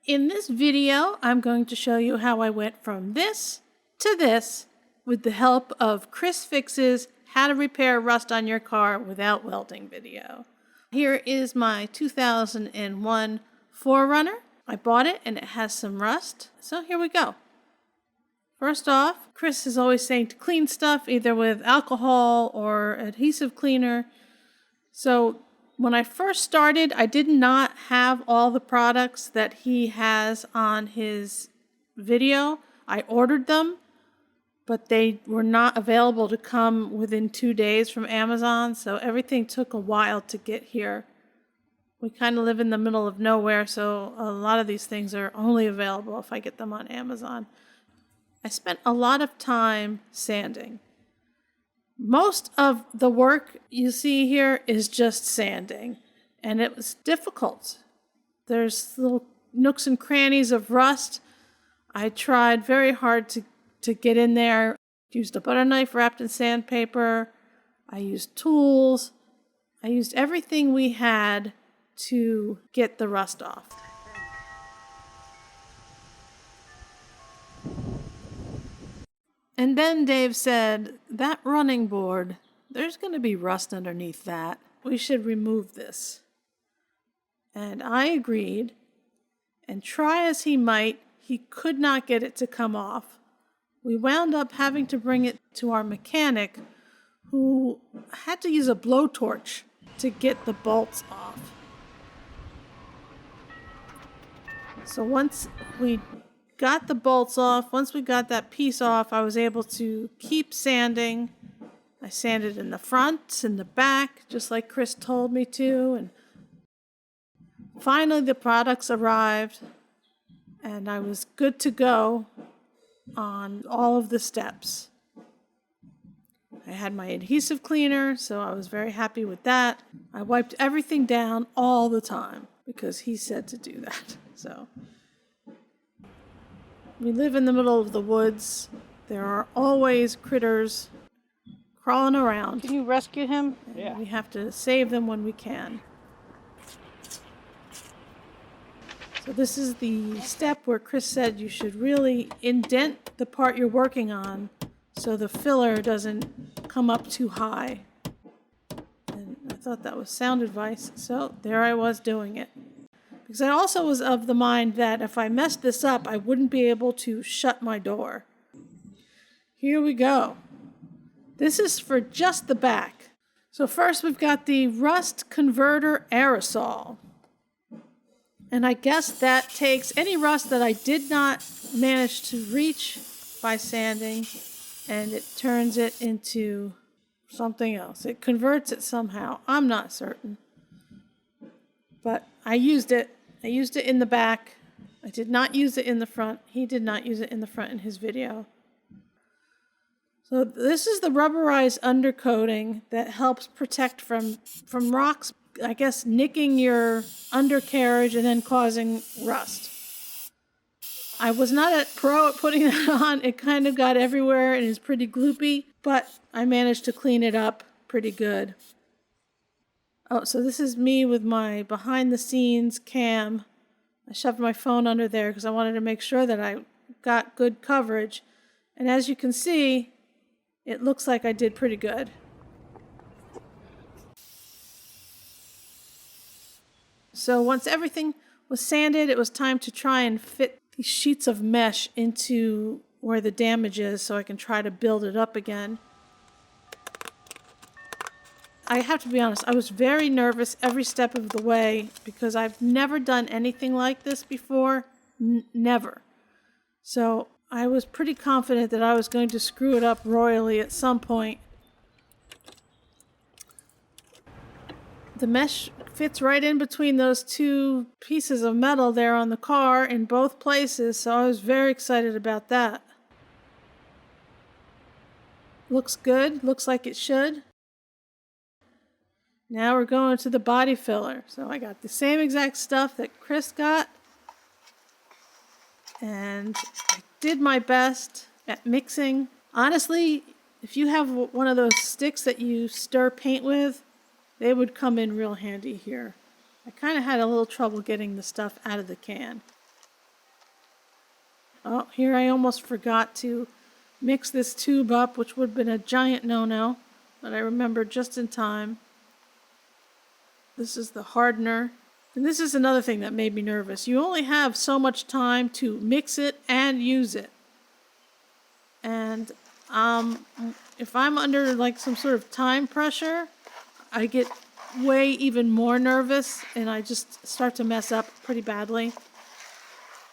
In this video, I'm going to show you how I went from this to this with the help of ChrisFix's How to Repair Rust on Your Car Without Welding video. Here is my 2001 4Runner. I bought it and it has some rust. So here we go. First off, Chris is always saying to clean stuff either with alcohol or adhesive cleaner. So when I first started, I did not have all the products that he has on his video. I ordered them, but they were not available to come within 2 days from Amazon, so everything took a while to get here. We kind of live in the middle of nowhere, so a lot of these things are only available if I get them on Amazon. I spent a lot of time sanding. Most of the work you see here is just sanding, and it was difficult. There's little nooks and crannies of rust. I tried very hard to get in there. Used a butter knife wrapped in sandpaper. I used tools. I used everything we had to get the rust off. And then Dave said, that running board, there's going to be rust underneath that. We should remove this. And I agreed. And try as he might, he could not get it to come off. We wound up having to bring it to our mechanic, who had to use a blowtorch to get the bolts off. So once we got the bolts off, once we got that piece off, I was able to keep sanding. I sanded in the front and the back, just like Chris told me to. And finally the products arrived, and I was good to go on all of the steps. I had my adhesive cleaner, so I was very happy with that. I wiped everything down all the time because he said to do that. So we live in the middle of the woods. There are always critters crawling around. Can you rescue him? Yeah. We have to save them when we can. So this is the step where Chris said you should really indent the part you're working on so the filler doesn't come up too high. And I thought that was sound advice, so there I was doing it. Because I also was of the mind that if I messed this up, I wouldn't be able to shut my door. Here we go. This is for just the back. So first we've got the rust converter aerosol. And I guess that takes any rust that I did not manage to reach by sanding, and it turns it into something else. It converts it somehow. I'm not certain. But I used it. I used it in the back. I did not use it in the front. He did not use it in the front in his video. So this is the rubberized undercoating that helps protect from rocks, I guess, nicking your undercarriage and then causing rust. I was not a pro at putting that on. It kind of got everywhere and is pretty gloopy, but I managed to clean it up pretty good. Oh, so this is me with my behind-the-scenes cam. I shoved my phone under there because I wanted to make sure that I got good coverage. And as you can see, it looks like I did pretty good. So once everything was sanded, it was time to try and fit these sheets of mesh into where the damage is so I can try to build it up again. I have to be honest, I was very nervous every step of the way because I've never done anything like this before. Never. So I was pretty confident that I was going to screw it up royally at some point. The mesh fits right in between those two pieces of metal there on the car in both places, so I was very excited about that. Looks good, looks like it should. Now we're going to the body filler. So I got the same exact stuff that Chris got, and I did my best at mixing. Honestly, if you have one of those sticks that you stir paint with, they would come in real handy here. I kind of had a little trouble getting the stuff out of the can. Oh, here I almost forgot to mix this tube up, which would have been a giant no-no, but I remembered just in time. This is the hardener. And this is another thing that made me nervous. You only have so much time to mix it and use it. And if I'm under like some sort of time pressure, I get way even more nervous and I just start to mess up pretty badly.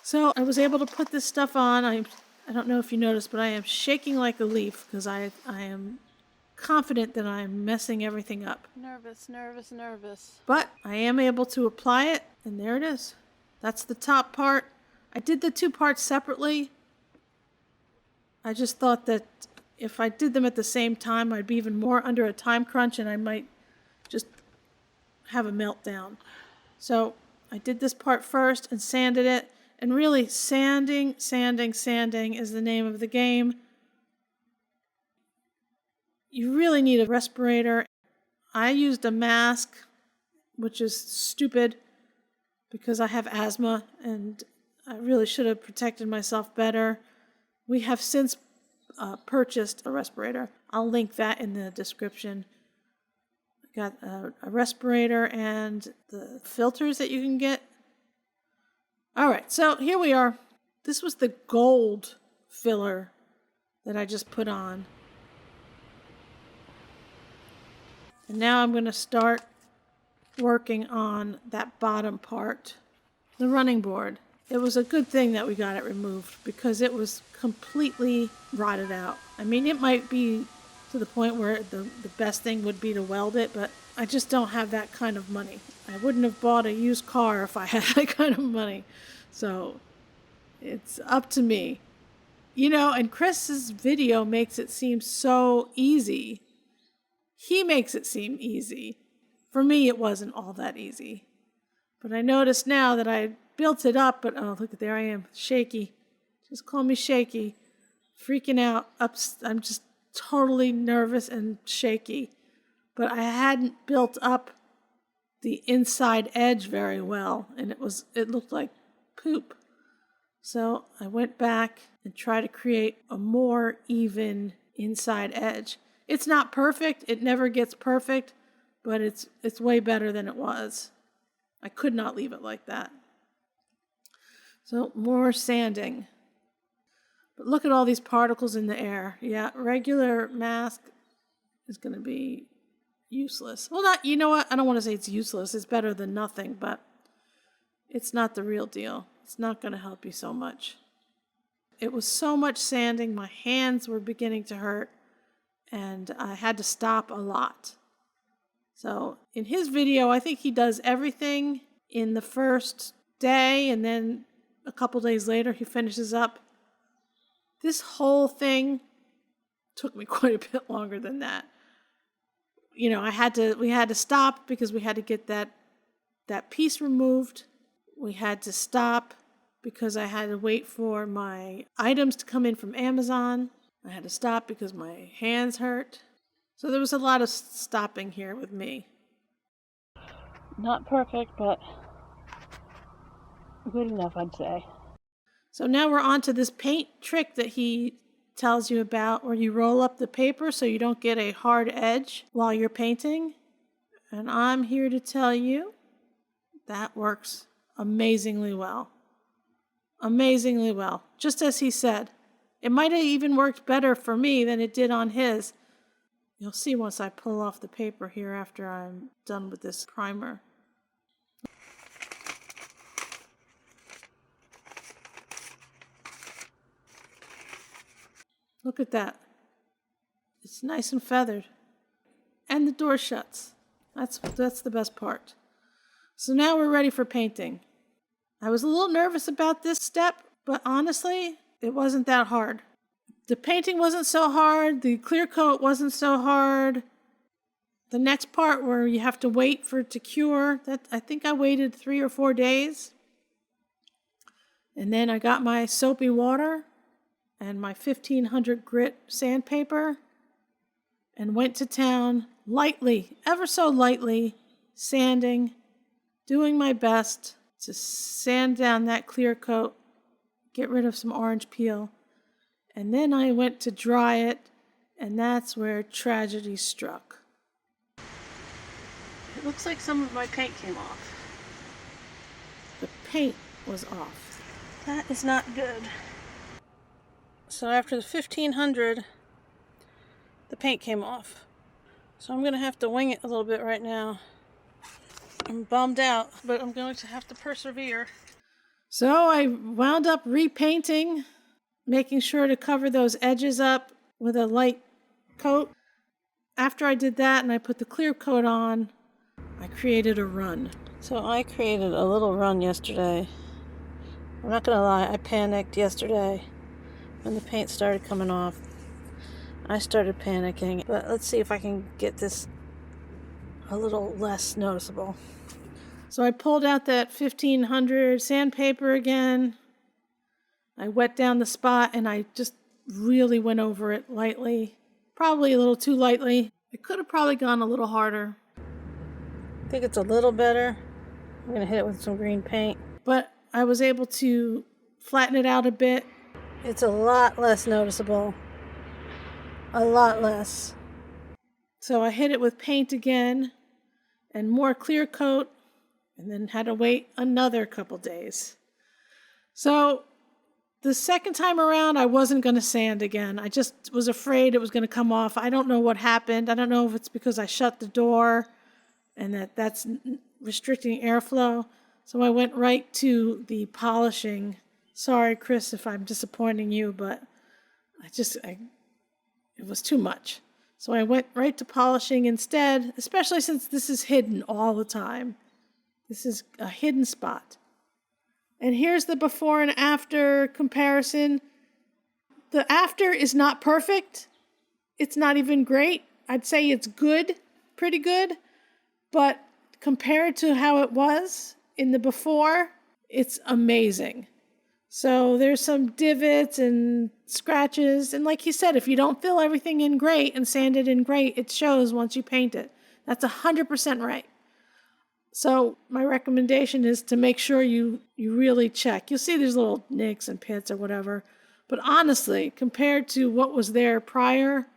So I was able to put this stuff on. I don't know if you noticed, but I am shaking like a leaf because I am confident that I'm messing everything up. Nervous, nervous, nervous. But I am able to apply it, and there it is. That's the top part. I did the two parts separately. I just thought that if I did them at the same time, I'd be even more under a time crunch and I might just have a meltdown. So I did this part first and sanded it. And really, sanding is the name of the game. You really need a respirator. I used a mask, which is stupid because I have asthma and I really should have protected myself better. We have since purchased a respirator. I'll link that in the description. I got a respirator and the filters that you can get. All right, so here we are. This was the gold filler that I just put on. And now I'm going to start working on that bottom part, the running board. It was a good thing that we got it removed because it was completely rotted out. I mean, it might be to the point where the best thing would be to weld it, but I just don't have that kind of money. I wouldn't have bought a used car if I had that kind of money. So it's up to me. You know, and Chris's video makes it seem so easy. He makes it seem easy. For me, it wasn't all that easy. But I noticed now that I built it up, but oh, look, there I am, shaky. Just call me shaky. Freaking out. I'm just totally nervous and shaky. But I hadn't built up the inside edge very well, and it looked like poop. So I went back and tried to create a more even inside edge. It's not perfect. It never gets perfect, but it's way better than it was. I could not leave it like that. So more sanding. But look at all these particles in the air. Yeah, regular mask is going to be useless. Well, you know what? I don't want to say it's useless. It's better than nothing, but it's not the real deal. It's not going to help you so much. It was so much sanding. My hands were beginning to hurt. And I had to stop a lot. So in his video, I think he does everything in the first day, and then a couple days later, he finishes up. This whole thing took me quite a bit longer than that. You know, we had to stop because we had to get that piece removed. We had to stop because I had to wait for my items to come in from Amazon. I had to stop because my hands hurt. So there was a lot of stopping here with me. Not perfect, but good enough, I'd say. So now we're on to this paint trick that he tells you about, where you roll up the paper so you don't get a hard edge while you're painting. And I'm here to tell you that works amazingly well. Amazingly well. Just as he said. It might have even worked better for me than it did on his. You'll see once I pull off the paper here after I'm done with this primer. Look at that. It's nice and feathered. And the door shuts. That's the best part. So now we're ready for painting. I was a little nervous about this step, but honestly, it wasn't that hard. The painting wasn't so hard. The clear coat wasn't so hard. The next part where you have to wait for it to cure, I think I waited 3 or 4 days. And then I got my soapy water and my 1500 grit sandpaper and went to town lightly, ever so lightly, sanding, doing my best to sand down that clear coat get rid of some orange peel. And then I went to dry it, and that's where tragedy struck. It looks like some of my paint came off. The paint was off. That is not good. So after the 1500, the paint came off. So I'm going to have to wing it a little bit right now. I'm bummed out, but I'm going to have to persevere. So I wound up repainting, making sure to cover those edges up with a light coat. After I did that and I put the clear coat on, I created a run. So I created a little run yesterday. I'm not going to lie, I panicked yesterday when the paint started coming off. I started panicking, but let's see if I can get this a little less noticeable. So I pulled out that 1500 sandpaper again. I wet down the spot and I just really went over it lightly. Probably a little too lightly. It could have probably gone a little harder. I think it's a little better. I'm going to hit it with some green paint. But I was able to flatten it out a bit. It's a lot less noticeable. A lot less. So I hit it with paint again and more clear coat, and then had to wait another couple days. So the second time around, I wasn't going to sand again. I just was afraid it was going to come off. I don't know what happened. I don't know if it's because I shut the door and that's restricting airflow. So I went right to the polishing. Sorry, Chris, if I'm disappointing you, but it was too much. So I went right to polishing instead, especially since this is hidden all the time. This is a hidden spot. And here's the before and after comparison. The after is not perfect. It's not even great. I'd say it's good, pretty good. But compared to how it was in the before, it's amazing. So there's some divots and scratches. And like he said, if you don't fill everything in great and sand it in great, it shows once you paint it. That's 100% right. So my recommendation is to make sure you really check. You'll see there's little nicks and pits or whatever. But honestly, compared to what was there prior,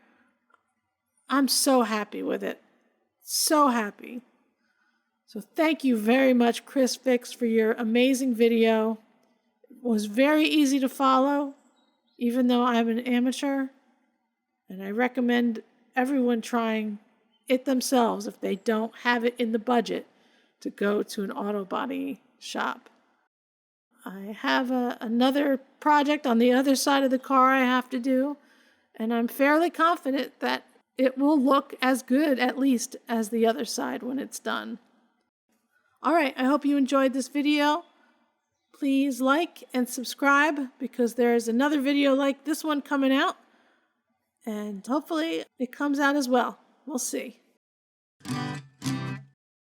I'm so happy with it. So happy. So thank you very much, ChrisFix, for your amazing video. It was very easy to follow, even though I'm an amateur. And I recommend everyone trying it themselves if they don't have it in the budget to go to an auto body shop. I have another project on the other side of the car I have to do, and I'm fairly confident that it will look as good, at least, as the other side when it's done. All right, I hope you enjoyed this video. Please like and subscribe because there's another video like this one coming out, and hopefully it comes out as well. We'll see.